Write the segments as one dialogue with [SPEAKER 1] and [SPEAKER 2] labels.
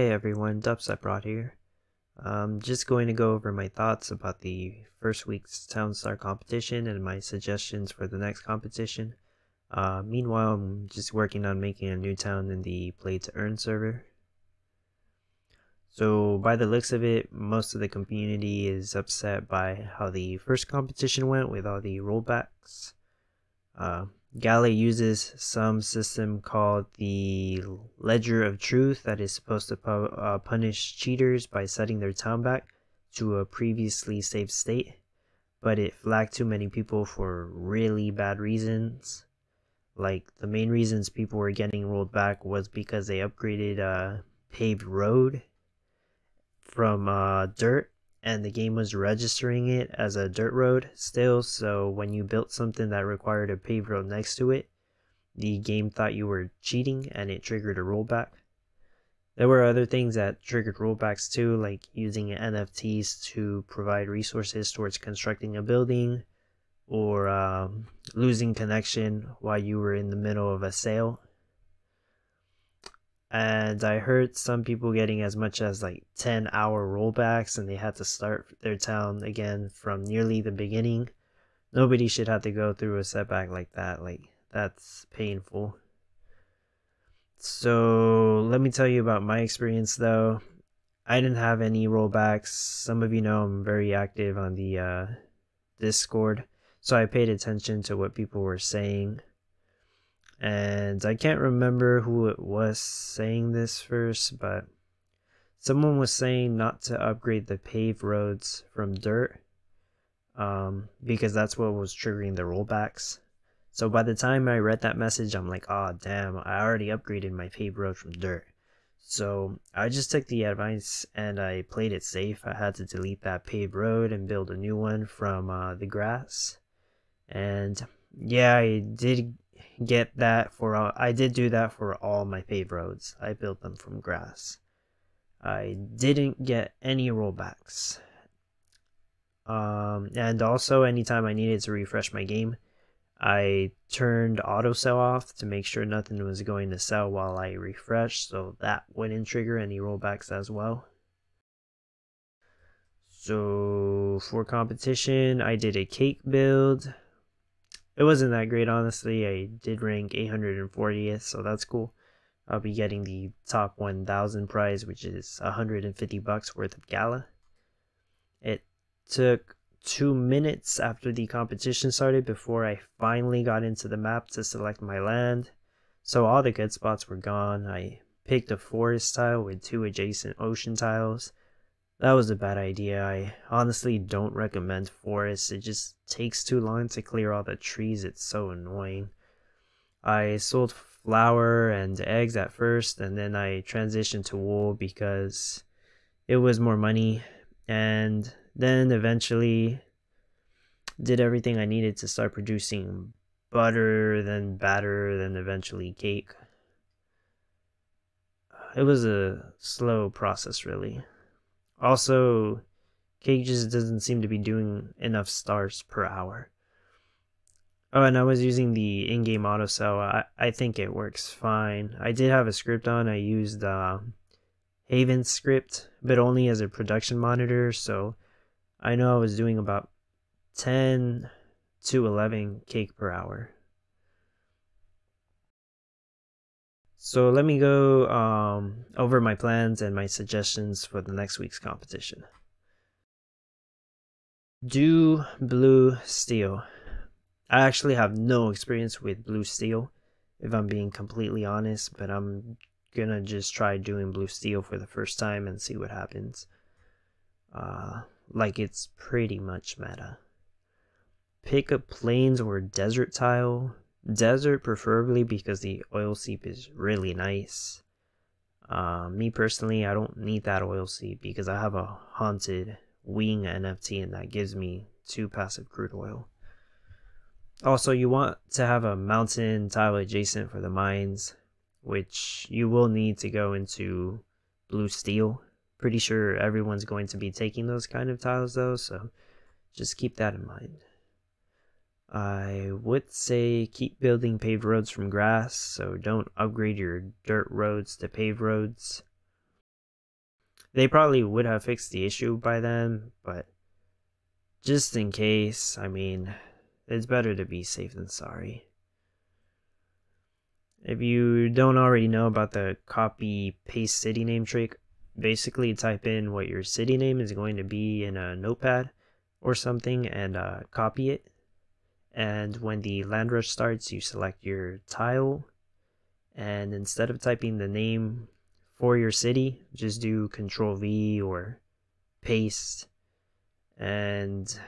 [SPEAKER 1] Hi everyone, Dubstep here. Just going to go over my thoughts about the first week's Town Star competition and my suggestions for the next competition. Meanwhile, I'm just working on making a new town in the Play to Earn server. So by the looks of it, most of the community is upset by how the first competition went with all the rollbacks. Galley uses some system called the Ledger of Truth that is supposed to punish cheaters by setting their town back to a previously saved state, but it flagged too many people for really bad reasons. Like, the main reasons people were getting rolled back was because they upgraded a paved road from dirt, and the game was registering it as a dirt road still, so when you built something that required a paved road next to it, the game thought you were cheating and it triggered a rollback. There were other things that triggered rollbacks too, like using NFTs to provide resources towards constructing a building, or losing connection while you were in the middle of a sale. And I heard some people getting as much as like 10-hour rollbacks, and they had to start their town again from nearly the beginning. Nobody should have to go through a setback like that. Like, that's painful. So let me tell you about my experience though. I didn't have any rollbacks. Some of you know I'm very active on the Discord, so I paid attention to what people were saying. And I can't remember who it was saying this first, but someone was saying not to upgrade the paved roads from dirt, because that's what was triggering the rollbacks. So by the time I read that message, I'm like, oh damn, I already upgraded my paved road from dirt. So I just took the advice and I played it safe. I had to delete that paved road and build a new one from the grass. And yeah, I did get that for I did do that for all my paved roads. I built them from grass. I didn't get any rollbacks. And also anytime I needed to refresh my game, I turned auto sell off to make sure nothing was going to sell while I refreshed, so that wouldn't trigger any rollbacks as well. So for competition, I did a cake build. It wasn't that great, honestly. I did rank 840th, so that's cool. I'll be getting the top 1000 prize, which is $150 worth of gala. It took 2 minutes after the competition started before I finally got into the map to select my land. So all the good spots were gone. I picked a forest tile with 2 adjacent ocean tiles. That was a bad idea. I honestly don't recommend forests. It just takes too long to clear all the trees. It's so annoying. I sold flour and eggs at first, and then I transitioned to wool because it was more money, and then eventually did everything I needed to start producing butter, then batter, then eventually cake. It was a slow process, really. Also, cake just doesn't seem to be doing enough stars per hour. Oh, and I was using the in-game auto sell. I think it works fine. I did have a script on. I used Haven's script, but only as a production monitor, so I know I was doing about 10 to 11 cake per hour. So let me go over my plans and my suggestions for the next week's competition. Do blue steel. I actually have no experience with blue steel, if I'm being completely honest, but I'm gonna just try doing blue steel for the first time and see what happens. Like, it's pretty much meta. Pick a plains or desert tile. Desert preferably because the oil seep is really nice. Me personally, I don't need that oil seep because I have a haunted wing NFT and that gives me 2 passive crude oil. Also, you want to have a mountain tile adjacent for the mines, which you will need to go into blue steel. Pretty sure everyone's going to be taking those kind of tiles though, so just keep that in mind. I would say keep building paved roads from grass, so don't upgrade your dirt roads to paved roads. They probably would have fixed the issue by then, but just in case, I mean, it's better to be safe than sorry. If you don't already know about the copy paste city name trick, basically type in what your city name is going to be in a notepad or something and copy it. And when the land rush starts, you select your tile, and instead of typing the name for your city, just do Control V or paste, and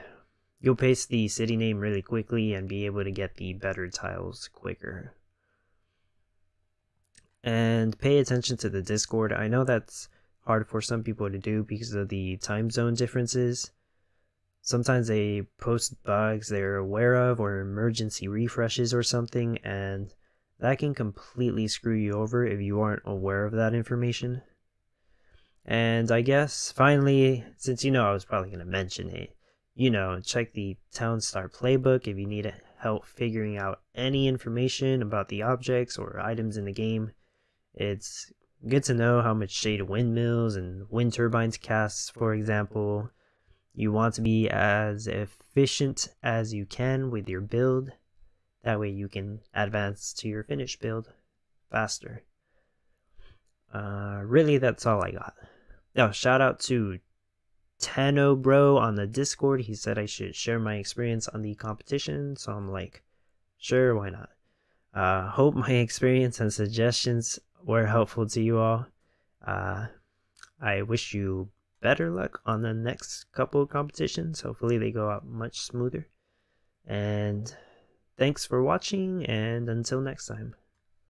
[SPEAKER 1] you'll paste the city name really quickly and be able to get the better tiles quicker. And pay attention to the Discord. I know that's hard for some people to do because of the time zone differences. Sometimes they post bugs they're aware of or emergency refreshes or something, and that can completely screw you over if you aren't aware of that information. And I guess finally, since I was probably going to mention it, check the Town Star playbook if you need help figuring out any information about the objects or items in the game. It's good to know how much shade windmills and wind turbines casts, for example. You want to be as efficient as you can with your build. That way you can advance to your finished build faster. Really, that's all I got. Oh, shout out to Tenno Bro on the Discord. He said I should share my experience on the competition, so I'm like, sure, why not? Hope my experience and suggestions were helpful to you all. I wish you better luck on the next couple of competitions. Hopefully they go out much smoother. And thanks for watching, and until next time.